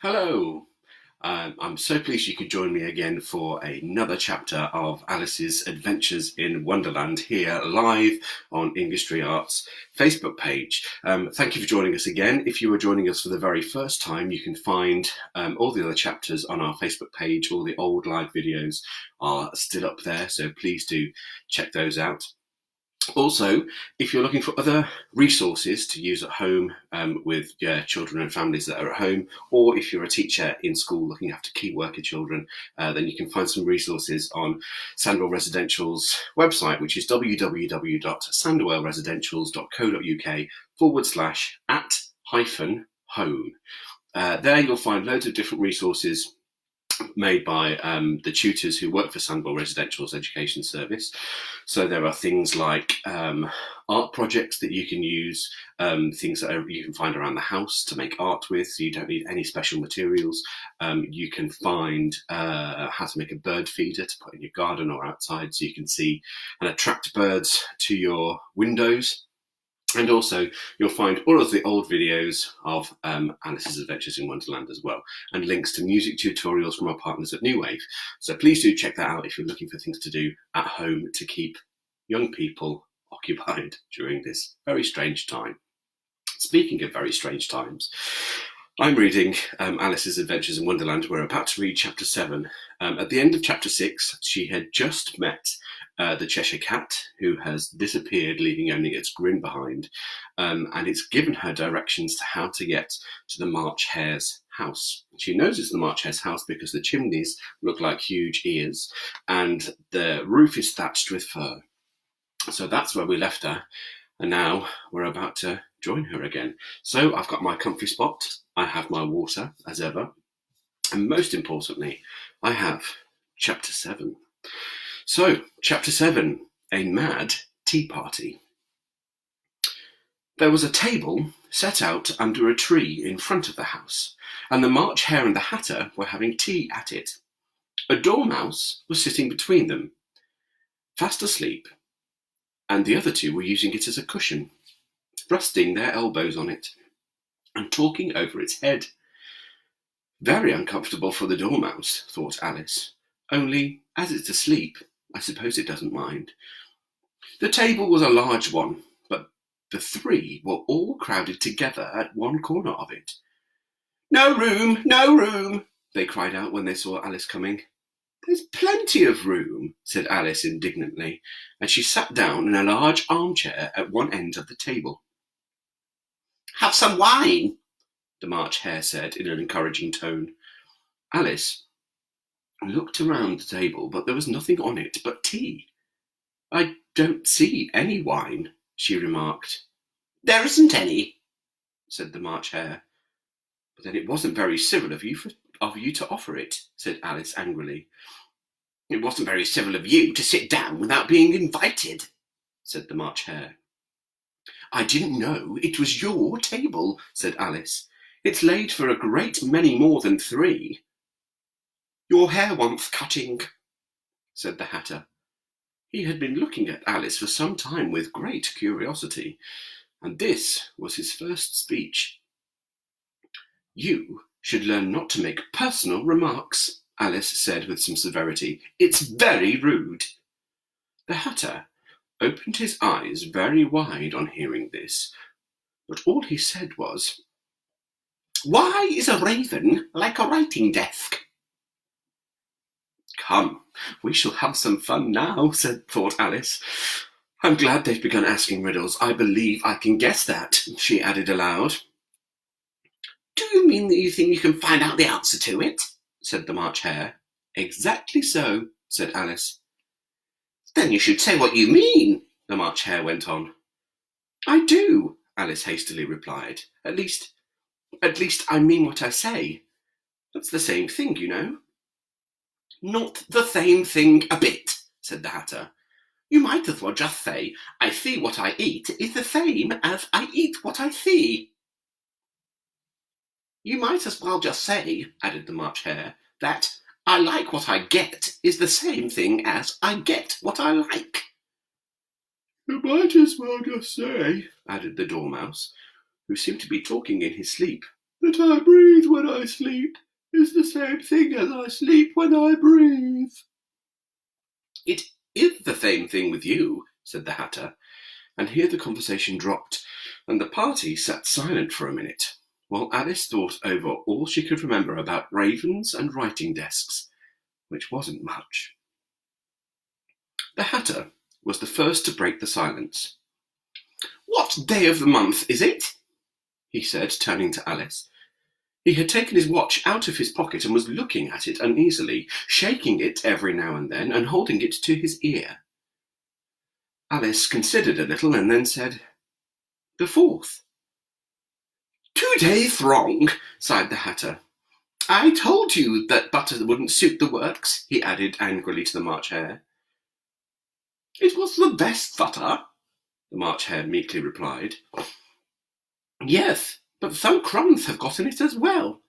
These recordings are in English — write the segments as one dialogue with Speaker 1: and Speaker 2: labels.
Speaker 1: Hello. I'm so pleased you could join me again for another chapter of Alice's Adventures in Wonderland here live on Industry Arts Facebook page. Thank you for joining us again. If you are joining us for the very first time, you can find all the other chapters on our Facebook page. All the old live videos are still up there, so please do check those out. Also, if you're looking for other resources to use at home with your children and families that are at home, or if you're a teacher in school looking after key worker children, then you can find some resources on Sandwell Residential's website, which is www.sandwellresidentials.co.uk/at-home. There you'll find loads of different resources made by the tutors who work for Sandwell Residential's Education Service. So there are things like art projects that you can use, things that you can find around the house to make art with, so you don't need any special materials. You can find how to make a bird feeder to put in your garden or outside so you can see and attract birds to your windows. And also, you'll find all of the old videos of Alice's Adventures in Wonderland as well, and links to music tutorials from our partners at New Wave. So please do check that out if you're looking for things to do at home to keep young people occupied during this very strange time. Speaking of very strange times, I'm reading Alice's Adventures in Wonderland. We're about to read Chapter 7. At the end of Chapter 6, she had just met the Cheshire Cat, who has disappeared, leaving only its grin behind, and it's given her directions to how to get to the March Hare's house. She knows it's the March Hare's house because the chimneys look like huge ears, and the roof is thatched with fur. So that's where we left her, and now we're about to join her again. So I've got my comfy spot, I have my water, as ever, and most importantly, I have Chapter 7. So, Chapter 7, A Mad Tea Party. There was a table set out under a tree in front of the house, and the March Hare and the Hatter were having tea at it. A Dormouse was sitting between them, fast asleep, and the other two were using it as a cushion, resting their elbows on it, and talking over its head. Very uncomfortable for the Dormouse, thought Alice, only, as it's asleep, I suppose it doesn't mind. The table was a large one, but the three were all crowded together at one corner of it. No room, no room, they cried out when they saw Alice coming. There's plenty of room, said Alice indignantly, and she sat down in a large armchair at one end of the table. Have some wine, the March Hare said in an encouraging tone. Alice looked around the table, but there was nothing on it but tea. I don't see any wine, she remarked. There isn't any, said the March Hare. But then it wasn't very civil of you to offer it, said Alice angrily. It wasn't very civil of you to sit down without being invited, said the March Hare. I didn't know it was your table, said Alice. It's laid for a great many more than 3. Your hair wants cutting, said the Hatter. He had been looking at Alice for some time with great curiosity, and this was his first speech. You should learn not to make personal remarks, Alice said with some severity. It's very rude. The Hatter opened his eyes very wide on hearing this, but all he said was, Why is a raven like a writing desk? Come, we shall have some fun now, thought Alice. I'm glad they've begun asking riddles. I believe I can guess that, she added aloud. Do you mean that you think you can find out the answer to it? Said the March Hare. Exactly so, said Alice. Then you should say what you mean, the March Hare went on. I do, Alice hastily replied. At least I mean what I say. That's the same thing, you know. Not the same thing a bit, said the Hatter. You might as well just say, I see what I eat is the same as I eat what I see. You might as well just say, added the March Hare, that I like what I get is the same thing as I get what I like. You might as well just say, added the Dormouse, who seemed to be talking in his sleep. That I breathe when I sleep is the same thing as I sleep when I breathe. It is the same thing with you, said the Hatter, and here the conversation dropped, and the party sat silent for a minute, while Alice thought over all she could remember about ravens and writing desks, which wasn't much. The Hatter was the first to break the silence. "What day of the month is it?" he said, turning to Alice. He had taken his watch out of his pocket and was looking at it uneasily, shaking it every now and then and holding it to his ear. Alice considered a little and then said, "The 4th." "2 days wrong," sighed the Hatter. "I told you that butter wouldn't suit the works," he added angrily to the March Hare. "It was the best butter," the March Hare meekly replied. "Yes, but some crumbs have got in it as well,"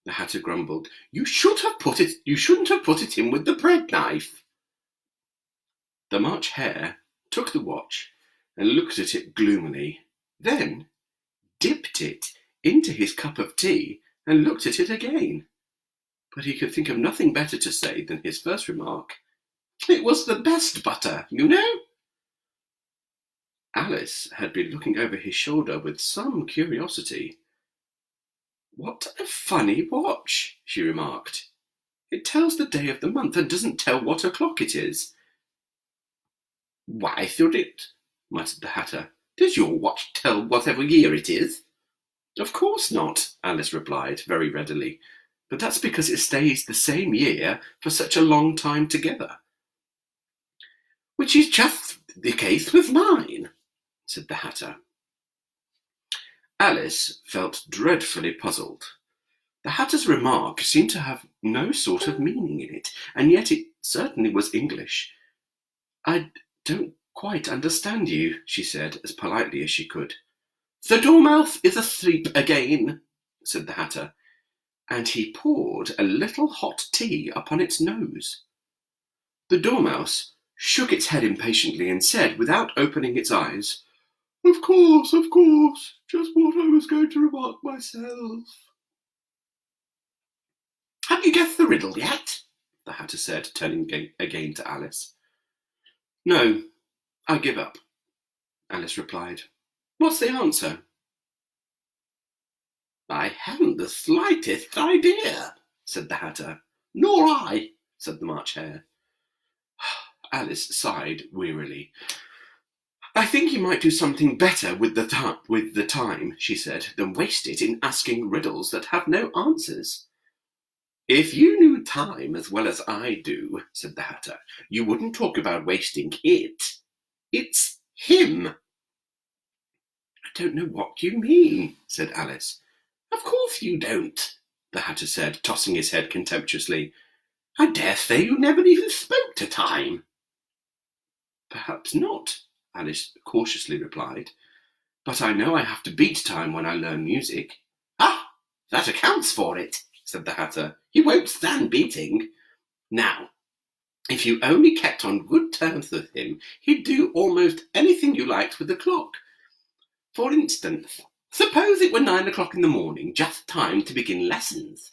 Speaker 1: the Hatter grumbled. You shouldn't have put it in with the bread knife." The March Hare took the watch and looked at it gloomily, then dipped it into his cup of tea and looked at it again. But he could think of nothing better to say than his first remark. "It was the best butter, you know." Alice had been looking over his shoulder with some curiosity. "What a funny watch," she remarked. "It tells the day of the month and doesn't tell what o'clock it is." "Why should it?" muttered the Hatter. "Does your watch tell whatever year it is?" "Of course not," Alice replied very readily. "But that's because it stays the same year for such a long time together." "Which is just the case with mine," said the Hatter. Alice felt dreadfully puzzled. The Hatter's remark seemed to have no sort of meaning in it, and yet it certainly was English. "I don't quite understand you," she said, as politely as she could. "The Dormouse is asleep again," said the Hatter, and he poured a little hot tea upon its nose. The Dormouse shook its head impatiently and said, without opening its eyes, of course, just what I was going to remark myself." "Have you guessed the riddle yet?" the Hatter said, turning again to Alice. "No, I give up," Alice replied. "What's the answer?" "I haven't the slightest idea," said the Hatter. "Nor I," said the March Hare. Alice sighed wearily. "I think you might do something better with the time," she said, "than waste it in asking riddles that have no answers." "If you knew time as well as I do," said the Hatter, "you wouldn't talk about wasting it. It's him." "I don't know what you mean," said Alice. "Of course you don't," the Hatter said, tossing his head contemptuously. "I dare say you never even spoke to time." "Perhaps not," Alice cautiously replied. "But I know I have to beat time when I learn music." "Ah, that accounts for it," said the Hatter. "You won't stand beating. Now, if you only kept on good terms with him, he'd do almost anything you liked with the clock. For instance, suppose it were 9 o'clock in the morning, just time to begin lessons.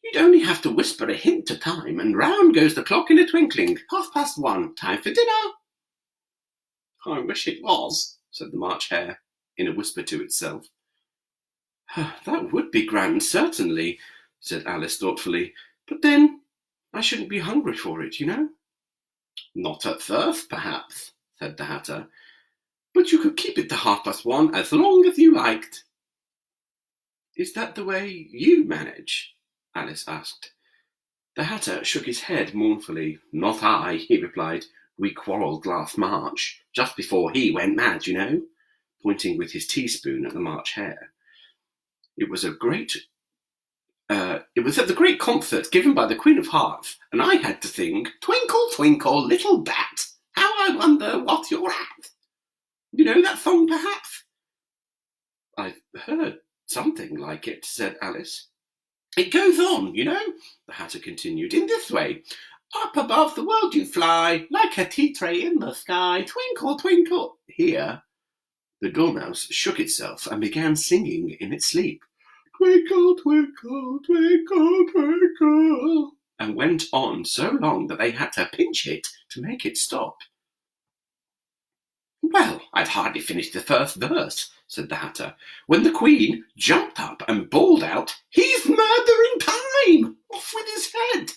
Speaker 1: You'd only have to whisper a hint to time, and round goes the clock in a twinkling. 1:30, time for dinner." "I wish it was," said the March Hare, in a whisper to itself. "That would be grand, certainly," said Alice thoughtfully. "But then I shouldn't be hungry for it, you know." "Not at first, perhaps," said the Hatter. "But you could keep it to 1:30 as long as you liked." "Is that the way you manage?" Alice asked. The Hatter shook his head mournfully. "Not I," he replied. "We quarrelled last March, just before he went mad, you know," pointing with his teaspoon at the March Hare. It was at the great concert given by the Queen of Hearts, and I had to sing, 'Twinkle, twinkle, little bat, how I wonder what you're at.' You know that song, perhaps?" "I've heard something like it," said Alice. "It goes on, you know," the Hatter continued, "in this way. 'Up above the world you fly, like a tea tray in the sky, twinkle, twinkle.'" Here the Dormouse shook itself and began singing in its sleep. Twinkle, twinkle, twinkle, twinkle, and went on so long that they had to pinch it to make it stop. Well, I've hardly finished the first verse, said the Hatter, when the Queen jumped up and bawled out, He's murdering time! Off with his head!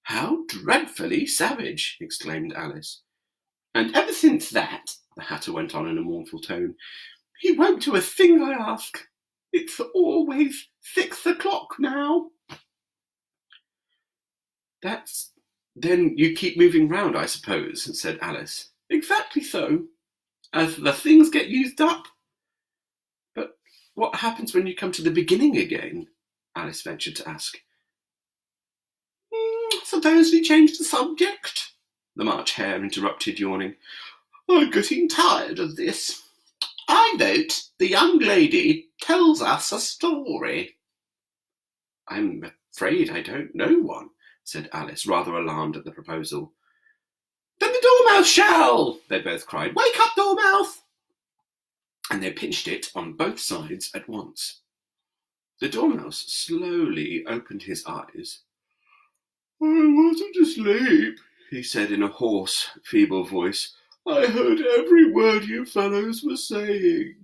Speaker 1: How dreadfully savage, exclaimed Alice. And ever since that, the Hatter went on in a mournful tone, he won't do a thing I ask. It's always 6 o'clock now. Then you keep moving round, I suppose, said Alice. Exactly so, as the things get used up. But what happens when you come to the beginning again? Alice ventured to ask. Suppose we change the subject? The March Hare interrupted, yawning. I'm getting tired of this. I vote the young lady tells us a story. I'm afraid I don't know one, said Alice, rather alarmed at the proposal. Then the Dormouse shall, they both cried. Wake up, Dormouse! And they pinched it on both sides at once. The Dormouse slowly opened his eyes. I wasn't asleep, he said in a hoarse, feeble voice. I heard every word you fellows were saying.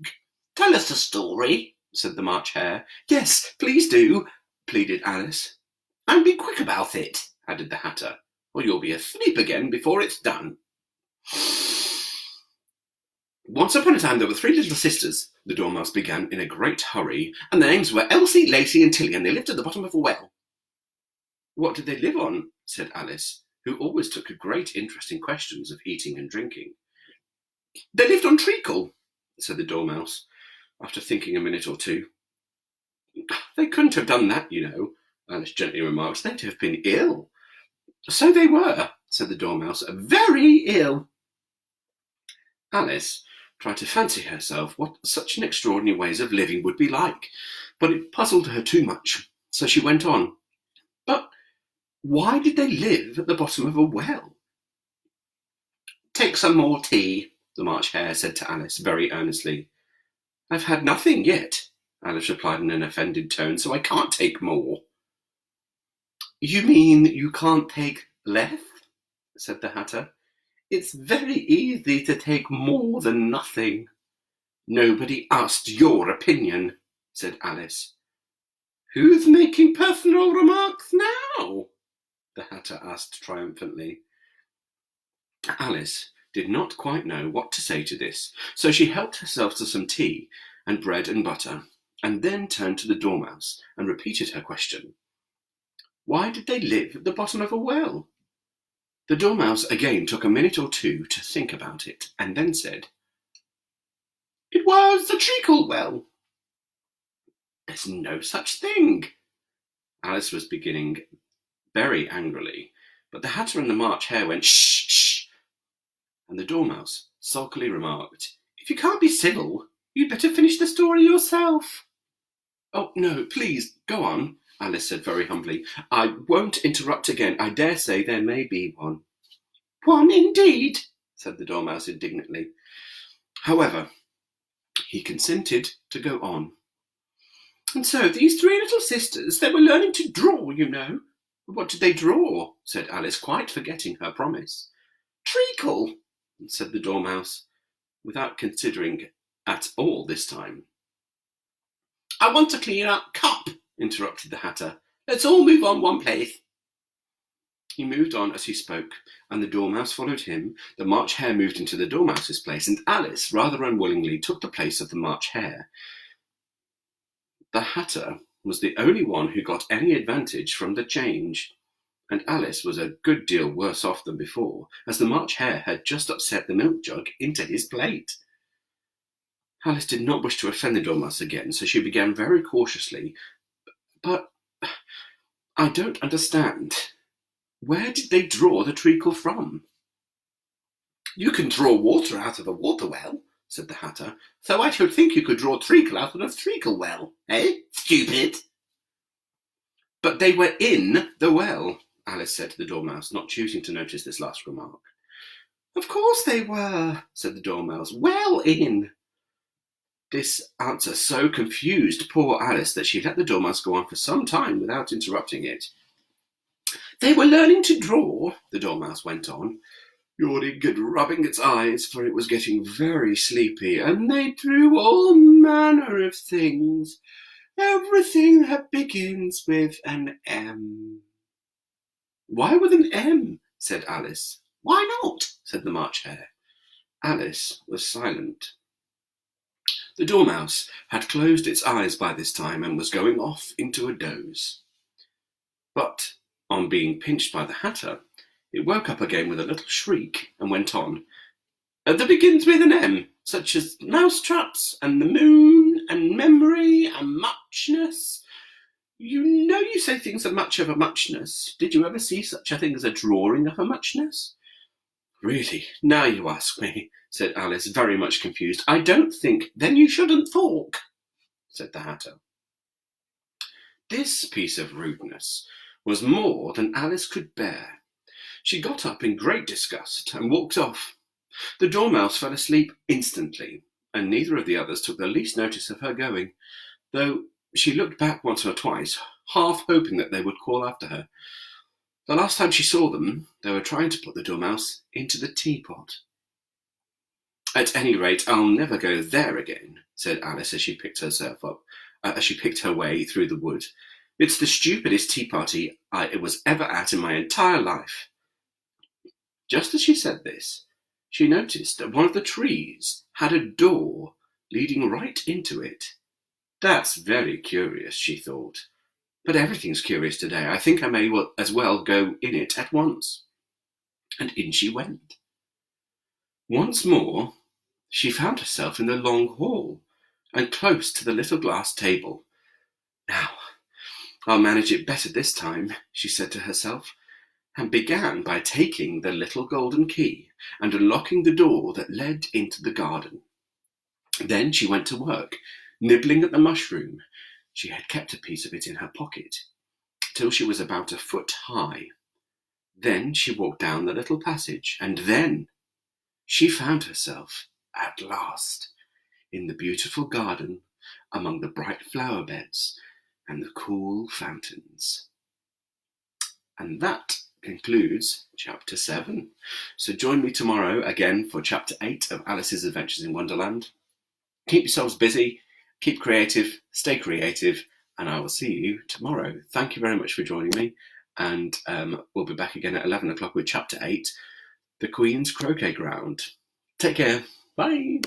Speaker 1: Tell us a story, said the March Hare. Yes, please do, pleaded Alice. And be quick about it, added the Hatter, or you'll be asleep again before it's done. Once upon a time there were 3 little sisters, the Dormouse began in a great hurry, and their names were Elsie, Lacey, and Tilly, and they lived at the bottom of a well. What did they live on? Said Alice, who always took a great interest in questions of eating and drinking. They lived on treacle, said the Dormouse, after thinking a minute or two. They couldn't have done that, you know, Alice gently remarked. They'd have been ill. So they were, said the Dormouse, very ill. Alice tried to fancy herself what such an extraordinary ways of living would be like, but it puzzled her too much, so she went on. But why did they live at the bottom of a well? Take some more tea, the March Hare said to Alice very earnestly. I've had nothing yet, Alice replied in an offended tone, so I can't take more. You mean you can't take less? Said the Hatter. It's very easy to take more than nothing. Nobody asked your opinion, said Alice. Who's making personal remarks now? The Hatter asked triumphantly. Alice did not quite know what to say to this, so she helped herself to some tea and bread and butter, and then turned to the Dormouse and repeated her question. Why did they live at the bottom of a well? The Dormouse again took a minute or two to think about it, and then said, It was the treacle well. There's no such thing. Alice was beginning very angrily, but the Hatter and the March Hare went, Shh, shh, and the Dormouse sulkily remarked, If you can't be civil, you'd better finish the story yourself. Oh, no, please, go on, Alice said very humbly. I won't interrupt again. I dare say there may be one. One indeed, said the Dormouse indignantly. However, he consented to go on. And so these 3 little sisters, they were learning to draw, you know. What did they draw? Said Alice, quite forgetting her promise. Treacle, said the Dormouse, without considering at all this time. I want to clean up cup, interrupted the Hatter. Let's all move on one place. He moved on as he spoke, and the Dormouse followed him. The March Hare moved into the Dormouse's place, and Alice, rather unwillingly, took the place of the March Hare. The Hatter was the only one who got any advantage from the change, and Alice was a good deal worse off than before, as the March Hare had just upset the milk jug into his plate. Alice did not wish to offend the Dormouse again, so she began very cautiously. But I don't understand. Where did they draw the treacle from? You can draw water out of a water well, said the Hatter, so I should think you could draw treacle out of a treacle well, eh? Stupid! But they were in the well, Alice said to the Dormouse, not choosing to notice this last remark. Of course they were, said the Dormouse. Well in. This answer so confused poor Alice that she let the Dormouse go on for some time without interrupting it. "They were learning to draw," the Dormouse went on, yawning and rubbing its eyes, for it was getting very sleepy, "and they drew all manner of things. Everything that begins with an M." "Why with an M?" said Alice. "Why not?" said the March Hare. Alice was silent. The Dormouse had closed its eyes by this time and was going off into a doze. But on being pinched by the Hatter, it woke up again with a little shriek and went on. "That begins with an M, such as mousetraps and the moon and memory and muchness. You know you say things are much of a muchness. Did you ever see such a thing as a drawing of a muchness?" "Really, now you ask me," said Alice, very much confused. "I don't think—" "Then you shouldn't talk," said the Hatter. This piece of rudeness was more than Alice could bear. She got up in great disgust and walked off. The Dormouse fell asleep instantly, and neither of the others took the least notice of her going, though she looked back once or twice, half hoping that they would call after her. The last time she saw them, they were trying to put the Dormouse into the teapot. "At any rate, I'll never go there again," said Alice as she picked herself up, as she picked her way through the wood. "It's the stupidest tea party I was ever at in my entire life." Just as she said this, she noticed that one of the trees had a door leading right into it. "That's very curious," she thought. "But everything's curious today. I think I may as well go in it at once." And in she went. Once more, she found herself in the long hall, and close to the little glass table. "Now, I'll manage it better this time," she said to herself, and began by taking the little golden key and unlocking the door that led into the garden. Then she went to work, nibbling at the mushroom. She had kept a piece of it in her pocket, till she was about a foot high. Then she walked down the little passage, and then she found herself, at last, in the beautiful garden among the bright flower beds and the cool fountains. And that concludes chapter 7. So join me tomorrow again for chapter 8 of Alice's Adventures in Wonderland. Keep yourselves busy, keep creative, stay creative, and I will see you tomorrow. Thank you very much for joining me, and we'll be back again at 11 o'clock with chapter 8, The Queen's Croquet Ground. Take care. Bye.